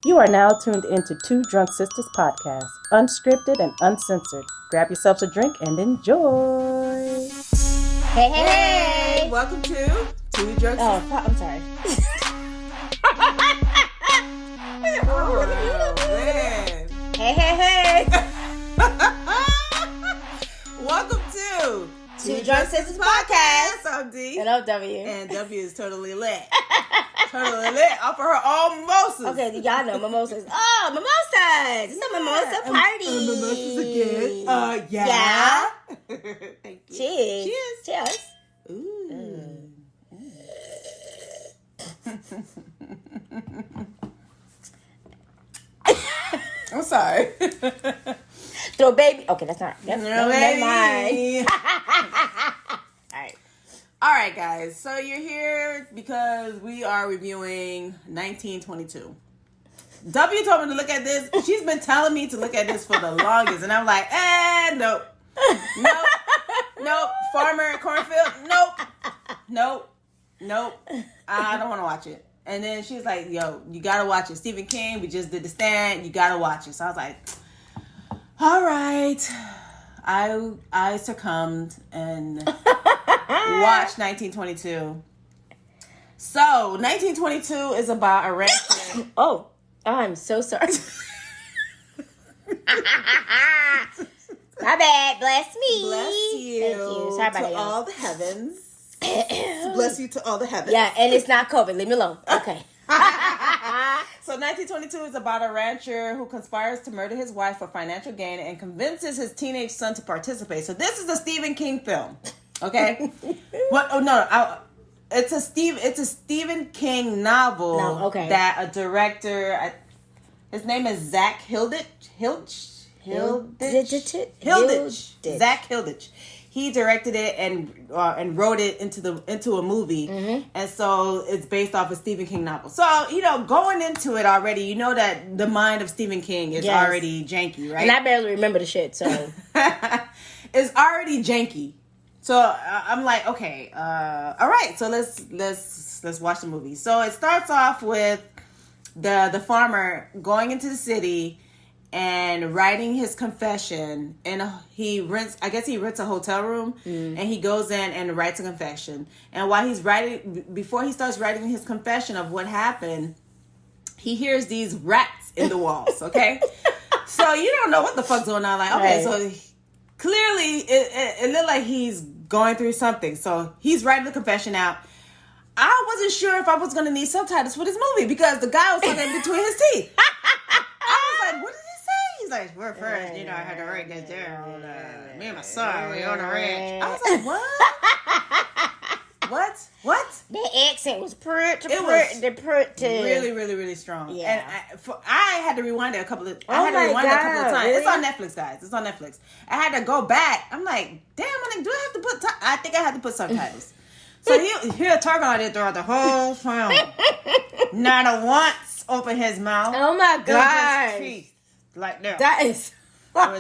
You are now tuned into Two Drunk Sistas podcast, unscripted and uncensored. Grab yourselves a drink and enjoy. Hey. Welcome to Two Drunk Oh, Sistas. I'm sorry. Oh, man. Hey. Welcome to Two Drunk Sistas podcast. I'm D. And I'm W. And W is totally lit. Totally lit off of her own mimosas. Okay, y'all know mimosas. Oh, mimosas! It's a mimosa party. Mimosas again. Yeah. Thank you. Cheers. Cheers. Cheers. I'm sorry. Throw baby. Okay, that's not right. Never mind. All right, guys. So you're here because we are reviewing 1922. W told me to look at this. She's been telling me to look at this for the longest, and I'm like, nope. Farmer cornfield, nope. I don't want to watch it. And then she was like, yo, you gotta watch it. Stephen King, we just did The Stand. You gotta watch it. So I was like, all right. I succumbed and watched 1922. So 1922 is about a rancher. Oh, I'm so sorry. My bad. Bless me. Bless you. Thank you. Sorry about to that, y'all. all the heavens. Bless you to all the heavens. Yeah, and it's not COVID. Leave me alone. Okay. So 1922 is about a rancher who conspires to murder his wife for financial gain and convinces his teenage son to participate. So this is a Stephen King film, okay? What? Oh no, it's a Stephen King novel. No, okay. That a director, his name is Zach Hilditch. Zach Hilditch. He directed it and wrote it into a movie, and so it's based off a Stephen King novel. So going into it already, you know that the mind of Stephen King is already janky, right? And I barely remember the shit, so it's already janky. So I'm like, okay, all right. So let's watch the movie. So it starts off with the farmer going into the city and writing his confession, and he rents a hotel room, and he goes in and writes a confession. And while before he starts writing his confession of what happened, he hears these rats in the walls, okay? So you don't know what the fuck's going on. Like, okay, right. So clearly it looked like he's going through something. So he's writing the confession out. I wasn't sure if I was going to need subtitles for this movie because the guy was talking between his teeth. I was like, what did he say? He's like, we're first, I had to write this down. Me and my son, we on the ranch. I was like, what? What? That accent was really, really strong. Yeah. And I had to rewind it a couple of times. Really? It's on Netflix, guys. It's on Netflix. I had to go back. I'm like, damn, do I have to put? I think I had to put subtitles. So he'll talk on it throughout the whole film. Not a once open his mouth. Oh my god! Teeth like that. That is.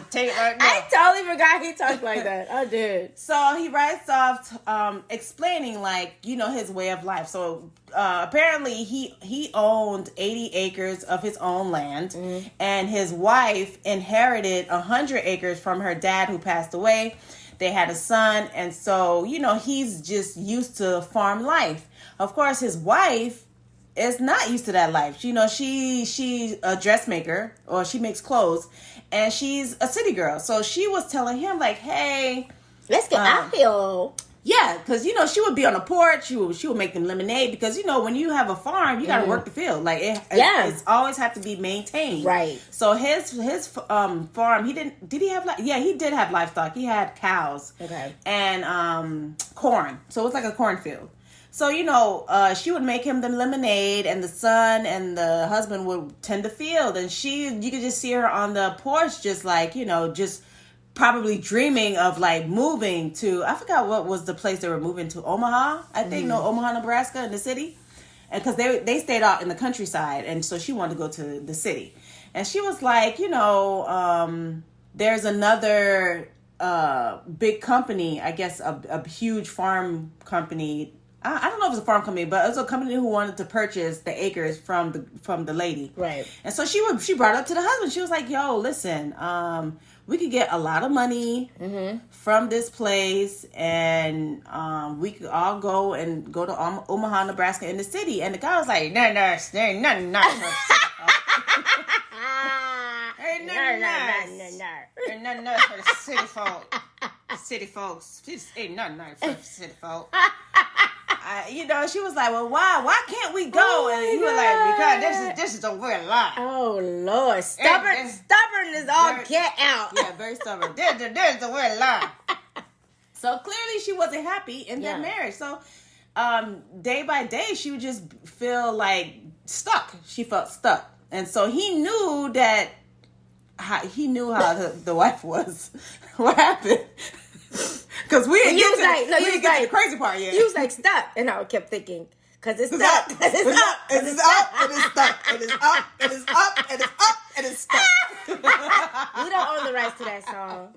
Take right now. I totally forgot he talked like that. I did. So he writes off explaining his way of life. So apparently he owned 80 acres of his own land, and his wife inherited 100 acres from her dad who passed away. They had a son, and so he's just used to farm life. Of course, his wife is not used to that life. She's a dressmaker, or she makes clothes, and she's a city girl. So she was telling him like, "Hey, let's get out here." Yeah, because she would be on the porch. She would make them lemonade because when you have a farm, you got to work the field. Like it's always have to be maintained. Right. So his farm, he did he have he did have livestock. He had cows. Okay. And corn. So it was like a cornfield. So she would make him the lemonade, and the son and the husband would tend the field, and you could just see her on the porch, just like just probably dreaming of moving to, I forgot what was the place they were moving to, Omaha, I think, Omaha, Nebraska, in the city, and because they stayed out in the countryside, and so she wanted to go to the city, and she was like, there's another big company, I guess a huge farm company I don't know if it's a farm company, but it was a company who wanted to purchase the acres from the lady. Right. And so she brought it up to the husband. She was like, "Yo, listen, we could get a lot of money from this place, and we could all go to Omaha, Nebraska, in the city." And the guy was like, "No, there ain't nothing nice." Ain't nothing nice. Ain't nothing nice for the city folk. City folks. Just ain't nothing nice for the city folk. She was like, "Well, why? Why can't we go?" And he was like, "Because this is a weird lie." Oh Lord, stubborn is all get out. Yeah, very stubborn. There's a weird lie. So clearly, she wasn't happy in that marriage. So, day by day, she would just feel like stuck. She felt stuck, and so he knew how the wife was. What happened? Because we didn't get to the crazy part yet. He was like stuck, and I kept thinking, because it's stuck, because it's up, and it's up, and it's stuck, and it's up, and it's up, and it's up, and it's stuck. We don't own the rights to that song.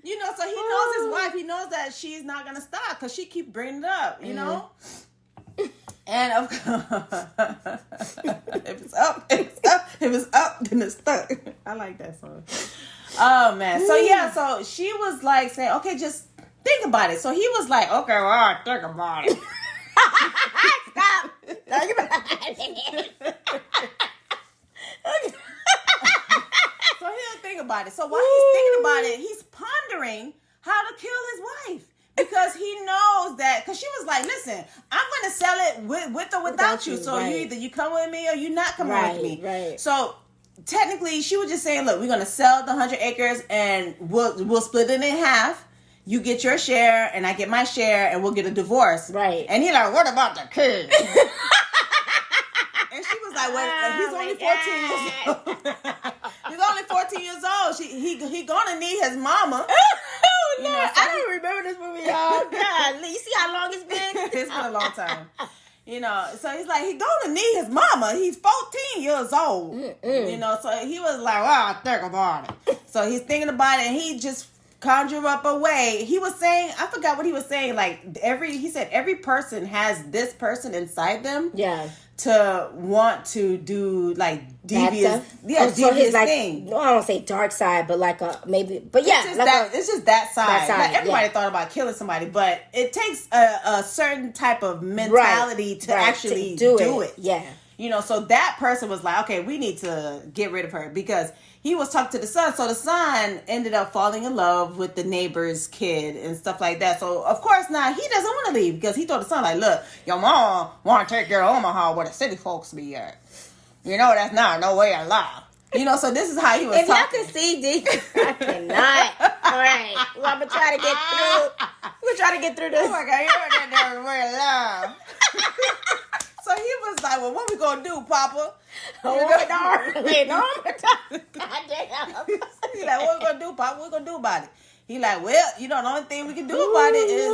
So he knows his wife. He knows that she's not gonna stop because she keep bringing it up. You know. And of course, if it's up, it's up. If it's up, then it's stuck. I like that song. Oh man. So she was like saying, "Okay, just think about it." So he was like, "Okay, well, I'll think about it." Stop. Think about it. So he'll think about it. So while he's thinking about it, he's pondering how to kill his wife. Because he knows that, because she was like, "Listen, I'm going to sell it with or without you. So you either you come with me or you not coming with me." Right. So technically, she was just saying, "Look, we're going to sell the 100 acres and we'll split it in half. You get your share and I get my share and we'll get a divorce." Right. And he's like, "What about the kid?" And she was like, "Well, he's only 14 years old. He's only 14 years old. He gonna need his mama." So I don't remember this movie, y'all. God, you see how long it's been? It's been a long time. So he's like, he gonna need his mama. He's 14 years old. So he was like, "Well, I'll think about it." So he's thinking about it, and he just conjure up a way. He was saying, I forgot what he was saying. Like he said every person has this person inside them. Yeah. To want to do like devious, devious thing. No, I don't say dark side, but like maybe, but yeah, it's just that side. Like everybody thought about killing somebody, but it takes a certain type of mentality to actually do it. Yeah. So that person was like, "Okay, we need to get rid of her," because he was talking to the son. So the son ended up falling in love with the neighbor's kid and stuff like that. So, of course, now he doesn't want to leave because he told the son, like, "Look, your mom want to take your Omaha where the city folks be at. That's not no way allowed." So this is how he was talking. If y'all talking. can see, D, I cannot. All right. Well, I'm going to try to get through. We're trying to get through this. Oh, my God. You heard that there very loud. So he was like, "Well, what we going to do, Papa?" God damn. He's like, "What we going to do, Papa? What we going to do about it?" He like, "Well, the only thing we can do about it is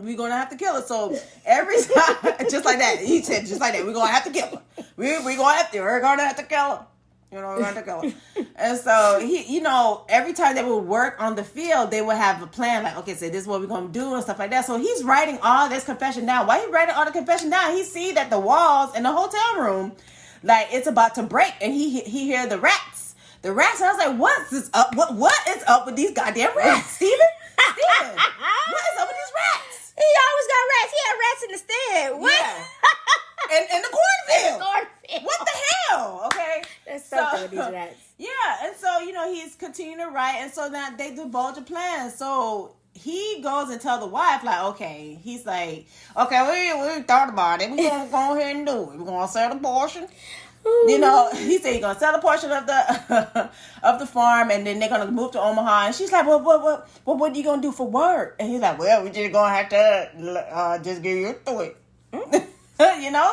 we're going to have to kill her." So every time, just like that, he said, just like that, we're going to have to kill her. We're going to have to kill her. We're going to have to kill her. And so he, every time they would work on the field, they would have a plan like, okay, so this is what we're going to do and stuff like that. So he's writing all this confession down. While he's writing all the confession down, he see that the walls in the hotel room, like it's about to break, and he hear the rats. And I was like, "What's this up? What is up with these goddamn rats, Steven? What is up with these rats?" He always got rats. He had rats in the stand. What? Yeah. In the cornfield. What the hell? Okay. There's something with these rats. Yeah, and so, he's continuing to write, and so now they divulge a plan. So he goes and tell the wife, like, okay, he's like, "Okay, we thought about it. We're going to go ahead and do it. We're going to sell the portion." He said he's gonna sell a portion of the farm, and then they're gonna move to Omaha. And she's like, "Well, what are you gonna do for work?" And he's like, "Well, we just gonna have to just get used to it."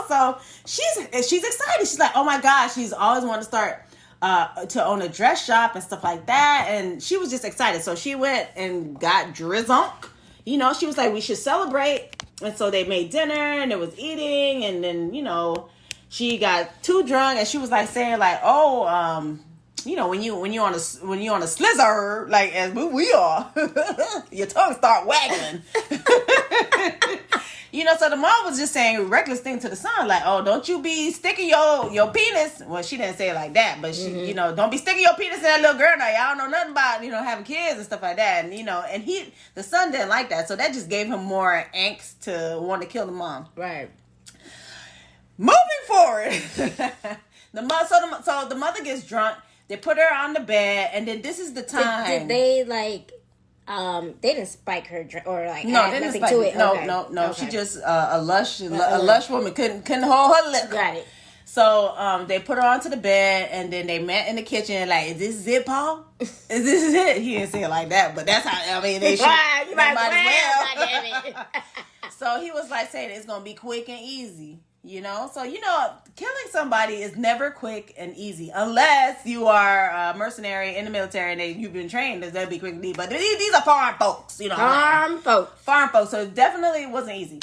So she's excited. She's like, "Oh my gosh!" She's always wanted to start to own a dress shop and stuff like that, and she was just excited. So she went and got drizzunk. She was like, "We should celebrate," and so they made dinner and it was eating, and then she got too drunk, and she was like saying like, "Oh, when you on a slizzer, like as we are, your tongue start waggling." So the mom was just saying a reckless thing to the son, like, oh, don't you be sticking your penis. Well, she didn't say it like that, but she, don't be sticking your penis in that little girl. Now, y'all don't know nothing about, having kids and stuff like that. And, and the son didn't like that. So that just gave him more angst to want to kill the mom. Right. Moving forward, the mother gets drunk. They put her on the bed, and then this is the time. Did they they didn't spike her or no, they didn't spike to it. No, okay. no. Okay. She just a lush woman couldn't hold her lip. Got it. So they put her onto the bed, and then they met in the kitchen. Like, is this it, Paul? Is this it? He didn't say it like that, but that's how. I mean, they should. You might as well. Goddamn it. So he was like saying it's gonna be quick and easy. So killing somebody is never quick and easy unless you are a mercenary in the military and you've been trained. That'd be quick and easy. But these are farm folks, Farm folks. So it definitely wasn't easy.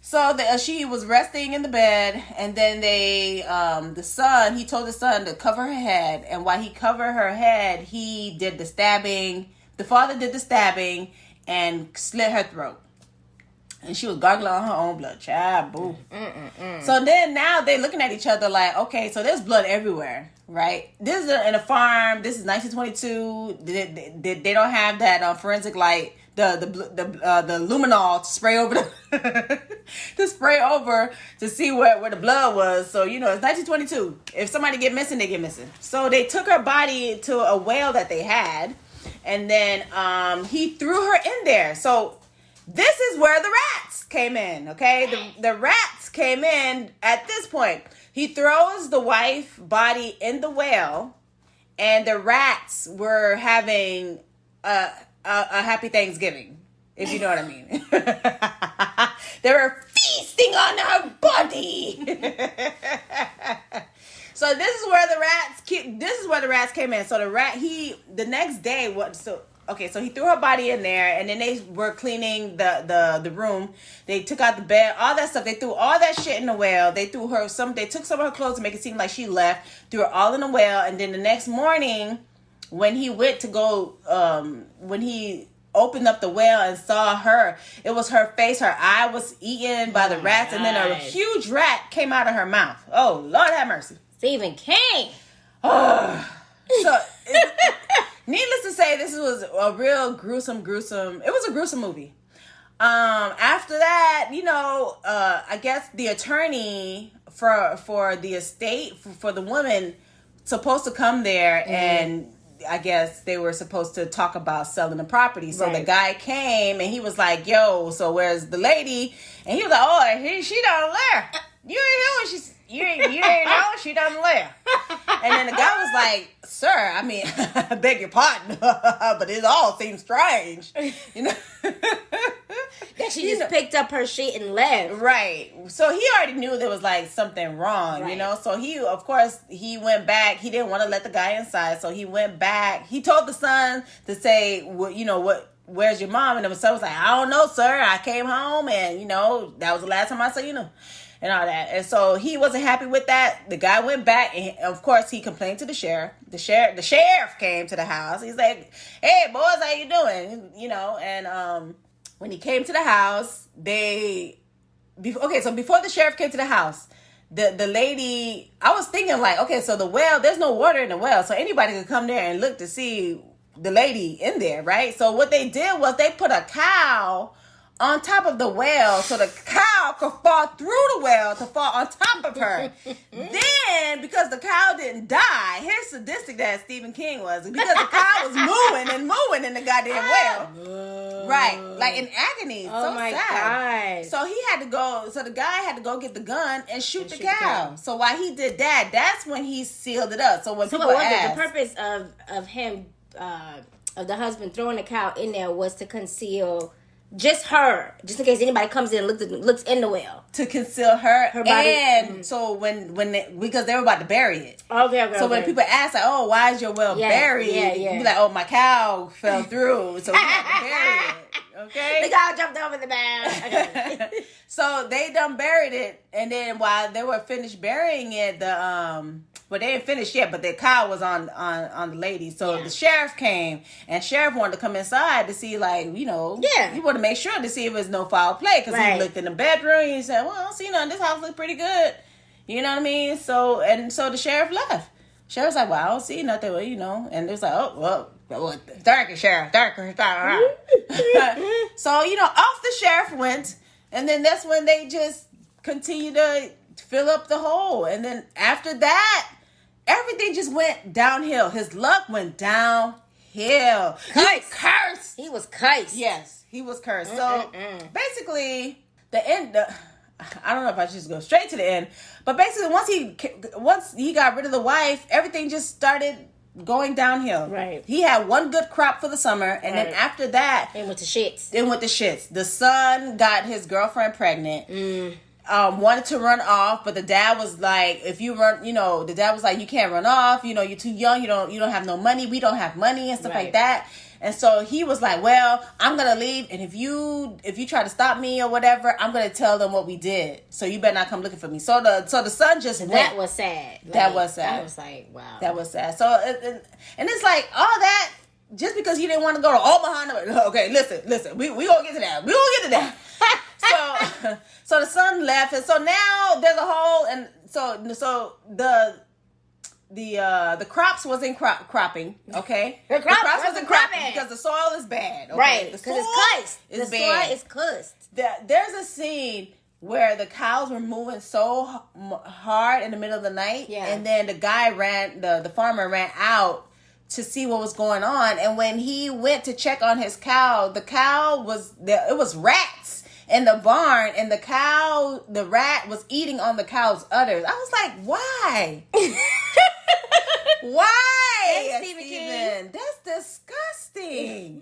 So she was resting in the bed, and then he told the son to cover her head, and while he covered her head, he did the stabbing. The father did the stabbing and slit her throat. And she was gargling on her own blood. Child, boo. So then now they're looking at each other like, okay, so there's blood everywhere, right? This is in a farm. This is 1922. They don't have that forensic light, the luminol to spray over to see where the blood was. So it's 1922. If somebody get missing, they get missing. So they took her body to a well that they had, and then he threw her in there. So this is where the rats came in, okay? The rats came in at this point. He throws the wife body in the well, and the rats were having a happy Thanksgiving, if you know what I mean. They were feasting on her body. So this is where the rats came in. So the next day, so he threw her body in there, and then they were cleaning the room. They took out the bed, all that stuff. They threw all that shit in the well. They took some of her clothes to make it seem like she left, threw her all in the well, and then the next morning, when he went to go, when he opened up the well and saw her, it was her face. Her eye was eaten by the rats, and then a huge rat came out of her mouth. Oh, Lord have mercy. Stephen King. So, needless to say, this was a real gruesome. It was a gruesome movie. After that, I guess the attorney for the estate for the woman supposed to come there, and I guess they were supposed to talk about selling the property. So the guy came, and he was like, "Yo, so where's the lady?" And he was like, "Oh, she down there. You ain't know what she's." You ain't know she doesn't live. And then the guy was like, "Sir, I mean, I beg your pardon, but it all seems strange." That she just picked up her shit and left. Right. So he already knew there was like something wrong, So he went back. He didn't want to let the guy inside. So he went back. He told the son to say, where's your mom? And the son was like, "I don't know, sir. I came home and, that was the last time I saw you." And all that. And so he wasn't happy with that. The guy went back, and of course he complained to the sheriff. The sheriff came to the house. He's like, "Hey boys, how you doing?" And when he came to the house, so before the sheriff came to the house, the lady, I was thinking like, okay, so the well, there's no water in the well, so anybody could come there and look to see the lady in there, right? So what they did was they put a cow on top of the well, so the cow could fall through the well to fall on top of her. Then, because the cow didn't die, here's sadistic that Stephen King was, because the cow was mooing in the goddamn well. Right, like in agony. Oh, so my sad. God. So the guy had to go get the gun and shoot the cow. So while he did that, that's when he sealed it up. So when people asked, the purpose of him, of the husband throwing the cow in there was to conceal just her, just in case anybody comes in and looks in the well, to conceal her body. And so because they were about to bury it. Okay. So when people ask, like, "Oh, why is your well buried?" Yeah. You be like, "Oh, my cow fell through, so we have to bury it." Okay. The cow jumped over the barrel. Okay. So they done buried it, and then while they were finished burying it, well, they didn't finish yet, but the cow was on the lady. So the sheriff came, and sheriff wanted to come inside to see, like, you know, he wanted to make sure to see if there's no foul play, because he looked in the bedroom and he said, well, I don't see nothing. This house looks pretty good. You know what I mean? So the sheriff left. Sheriff's like, well, I don't see nothing. Well, you know, and it was like, oh, well, darker sheriff, darker. So, you know, off the sheriff went, and then that's when they just continued to fill up the hole. And then after that, everything just went downhill. His luck went downhill. Cursed. He was cursed. Yes, he was cursed. So basically, the end. I don't know if I should just go straight to the end, but basically, once he got rid of the wife, everything just started going downhill. Right. He had one good crop for the summer, and then after that, it went to shits. The son got his girlfriend pregnant. Wanted to run off, but the dad was like, if you run, you know, the dad was like, you can't run off, you know, you're too young, you don't have no money, we don't have money and stuff like that. And so he was like, well, I'm gonna leave, and if you try to stop me or whatever, I'm gonna tell them what we did, so you better not come looking for me. So the son just went. That was sad. That was sad. I was like, wow. That was sad. So and it's like all that just because you didn't want to go to Omaha. Okay, listen, we gonna get to that. We gonna get to that. So the son left, and so now there's a hole, and so the crops wasn't cropping, okay? The crops wasn't cropping because the soil is bad, okay? Right? Because it's cursed. Is the bad. soil is cursed. There's a scene where the cows were moving so hard in the middle of the night, and then the farmer ran out to see what was going on, and when he went to check on his cow, it was rats in the barn, and the rat was eating on the cow's udders. I was like, why? Why? Thanks, Steven. That's disgusting.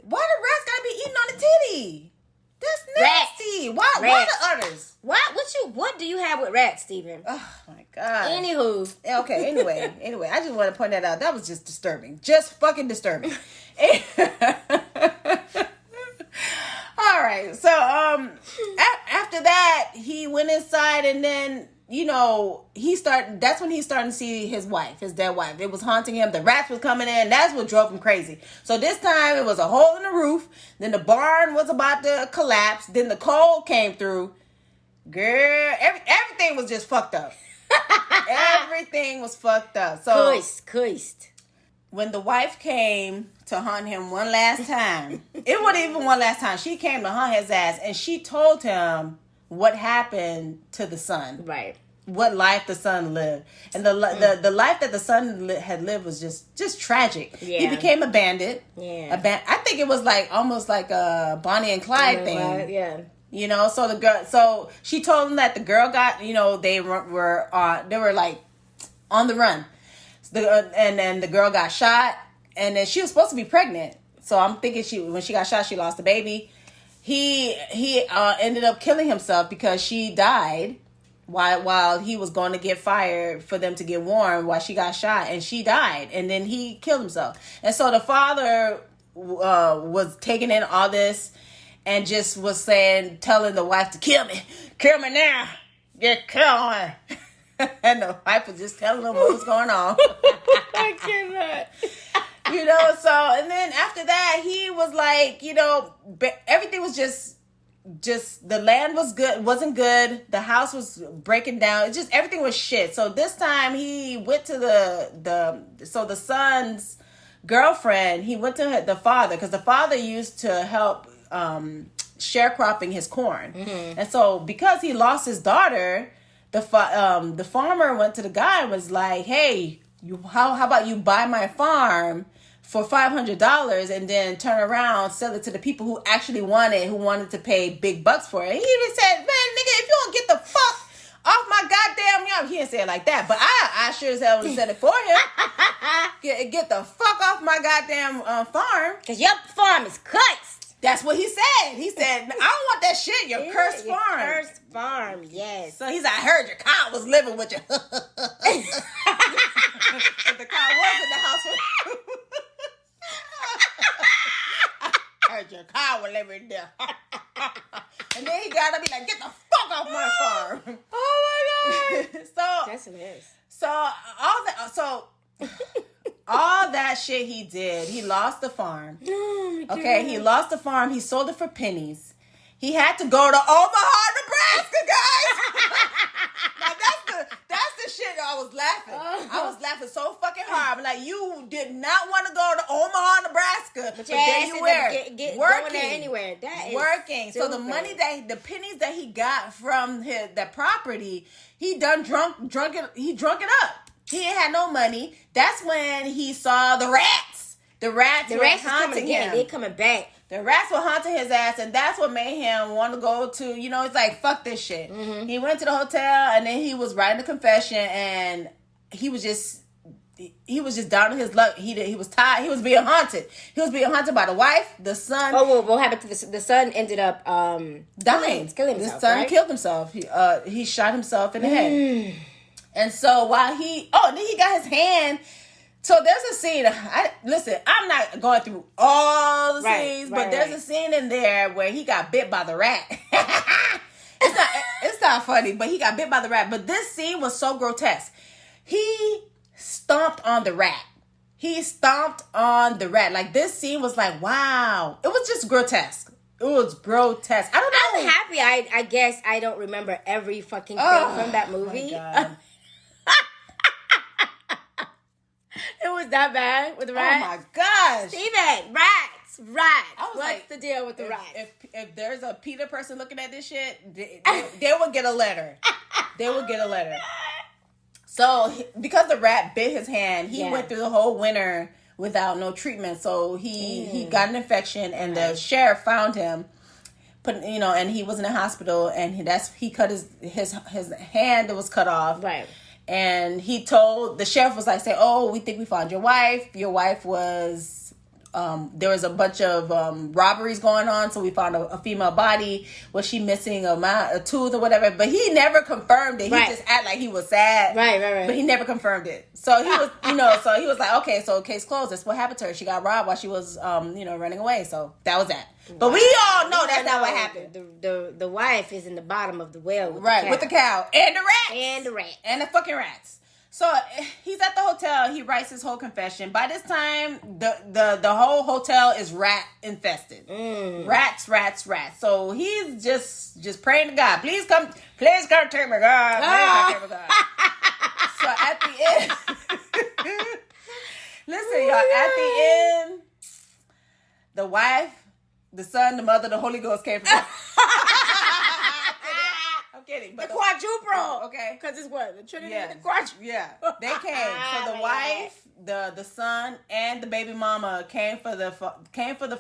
Why the rats gotta be eating on the titty? That's nasty. Why the udders? What do you have with rats, Steven? Oh my God. Anywho. Okay, anyway, I just want to point that out. That was just disturbing. Just fucking disturbing. All right. So after that, he went inside, and then, you know, that's when he started to see his dead wife. It was haunting him. The rats was coming in. That's what drove him crazy. So this time it was a hole in the roof. Then the barn was about to collapse. Then the cold came through. Girl, everything was just fucked up. Everything was fucked up. So cursed. When the wife came to haunt him one last time, it wasn't even one last time. She came to haunt his ass, and she told him what happened to the son. Right. What life the son lived. And the life that the son had lived was just tragic. Yeah. He became a bandit. Yeah. I think it was almost like a Bonnie and Clyde thing. Yeah. You know, so she told him that the girl got, you know, they were like on the run. And then the girl got shot, and then she was supposed to be pregnant. So I'm thinking when she got shot, she lost the baby. He ended up killing himself because she died while he was going to get fired for them to get warm while she got shot, and she died, and then he killed himself. And so the father was taking in all this and just was telling the wife to kill me now, get killed. And the wife was just telling him what was going on. I cannot. You know, so, and then after that, he was like, you know, everything was just the land wasn't good. The house was breaking down. It just, everything was shit. So this time he went to the son's girlfriend, he went to the father, because the father used to help sharecropping his corn. Mm-hmm. And so because he lost his daughter, the farmer went to the guy and was like, hey, how about you buy my farm for $500 and then turn around, sell it to the people who actually wanted to pay big bucks for it. He even said, man, nigga, if you don't get the fuck off my goddamn yard. He didn't say it like that, but I sure as hell would have said it for him. Get the fuck off my goddamn farm. Because your farm is cursed. That's what he said. He said, I don't want that shit, your cursed your farm. Cursed farm, yes. So he's like, I heard your cow was living with you. And the cow was in the house. I heard your cow would live in there. And then he got to be like, get the fuck off my farm. Oh my god. So That's hilarious. So all that shit he did, he lost the farm. Okay, he lost the farm. He sold it for pennies. He had to go to Omaha, Nebraska, guys. Now that's the shit that I was laughing. I was laughing so fucking hard. I'm like, you did not want to go to Omaha, Nebraska, but then you were working there anywhere. That is working. So the money the pennies that he got from that property, he drunk it up. He ain't had no money. That's when he saw the rats. The rats were haunting him. They coming back. The rats were haunting his ass, and that's what made him want to go to, it's like, fuck this shit. Mm-hmm. He went to the hotel, and then he was writing a confession, and he was just down to his luck. He was tired. He was being haunted. He was being haunted by the wife, the son. Oh, well, what happened to the son? Ended up dying. Killing himself. The son right? killed himself. He shot himself in the head. And so while then he got his hand. So there's a scene. I'm not going through all the scenes, but there's a scene in there where he got bit by the rat. It's not funny, but he got bit by the rat. But this scene was so grotesque. He stomped on the rat. Like, this scene was like, wow. It was just grotesque. It was grotesque. I don't know. I'm happy. I guess I don't remember every fucking thing from that movie. My God. It was that bad with the rats? Oh my gosh. Steven, rats. What's like, the deal with the rats? If there's a PETA person looking at this shit, they will get a letter. They will get a letter. So, because the rat bit his hand, he went through the whole winter without no treatment. So, he got an infection, and the sheriff found him. And he was in a hospital, and he cut his hand that was cut off. Right. And the sheriff was like, we think we found your wife. Your wife was, there was a bunch of robberies going on. So we found a female body. Was she missing a tooth or whatever? But he never confirmed it. Right. He just acted like he was sad. Right. But he never confirmed it. So he was, so he was like, okay, so case closed. That's what happened to her. She got robbed while she was, running away. So that was that. But we all know that's not what happened. The wife is in the bottom of the well with with the cow. And the rats. And the fucking rats. So he's at the hotel. He writes his whole confession. By this time, the whole hotel is rat infested. Rats. So he's just praying to God. Please come take me, God. Please come take me, God. So at the end, listen, y'all. At the end, the wife, the son, the mother, the Holy Ghost came from. I'm kidding. But the quadruple. Okay. Because it's what? The Trinity and the quadruple. Yeah. They came. So the wife, the son, and the baby mama came for the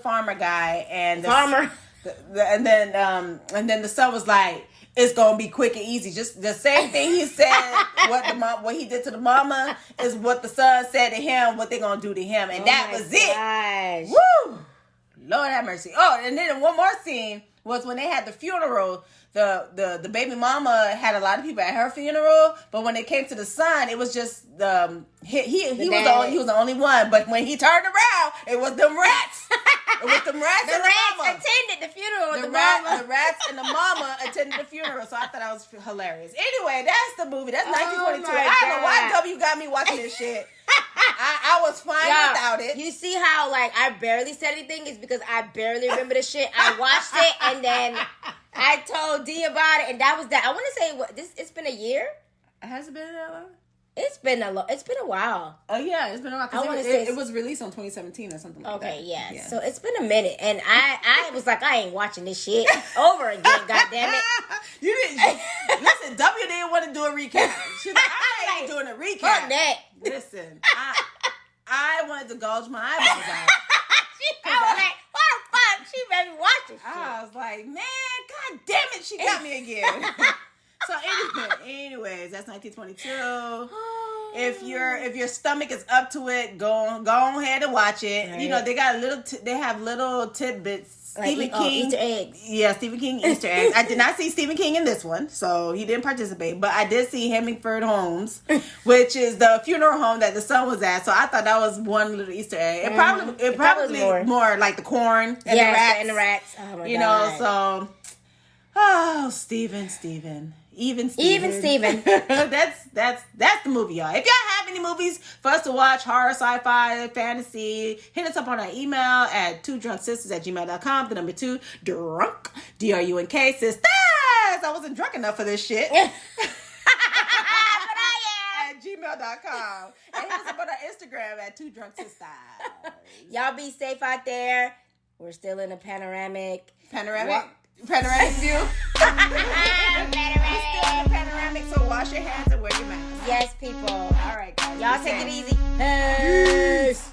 farmer guy, and and then the son was like, it's gonna be quick and easy. Just the same thing he said. What he did to the mama is what the son said to him. What they gonna do to him, and that was it. Woo! Lord have mercy. Oh, and then one more scene was when they had the funeral. The baby mama had a lot of people at her funeral, but when it came to the son, it was just he was the only one. But when he turned around, it was them rats. It was them rats and the mama. Attended the funeral. The rats and the mama attended the funeral. So I thought that was hilarious. Anyway, that's the movie. That's 1922. I don't know why W got me watching this shit. I was fine without it. You see how I barely said anything? It's because I barely remember the shit. I watched it and then I told D about it, and that was that. I want to say it's been a year. Has it been that long? It's been a while. Oh yeah, it's been a while. It was released on 2017 or something like that. Okay, yeah. So it's been a minute, and I was like, I ain't watching this shit over again. God damn it! You didn't listen. W didn't want to do a recap. She's like, I ain't doing a recap. Fuck that. Listen, I wanted to gouge my eyeballs out. I was like, what the fuck? She made me watch this shit. I was like, man, god damn it, she got me again. So anyways, that's 1922. If your stomach is up to it, go ahead and watch it. Right. You know, they got they have little tidbits. Stephen King, Easter eggs. Yeah, Stephen King Easter eggs. I did not see Stephen King in this one, so he didn't participate. But I did see Hemingford Homes, which is the funeral home that the son was at. So I thought that was one little Easter egg. It probably more like the corn and the rats. And the rats. Oh my God. You know, so Stephen. Even Steven. that's the movie, y'all. If y'all have any movies for us to watch, horror, sci-fi, fantasy, hit us up on our email at 2drunksisters@gmail.com. The number 2, drunk, DRUNK, sisters. I wasn't drunk enough for this shit. At gmail.com. And hit us up on our Instagram at 2drunksisters. Y'all be safe out there. We're still in a panoramic view. Panoramic. So wash your hands and wear your mask. Yes, people. All right, guys. Y'all take it easy. Peace.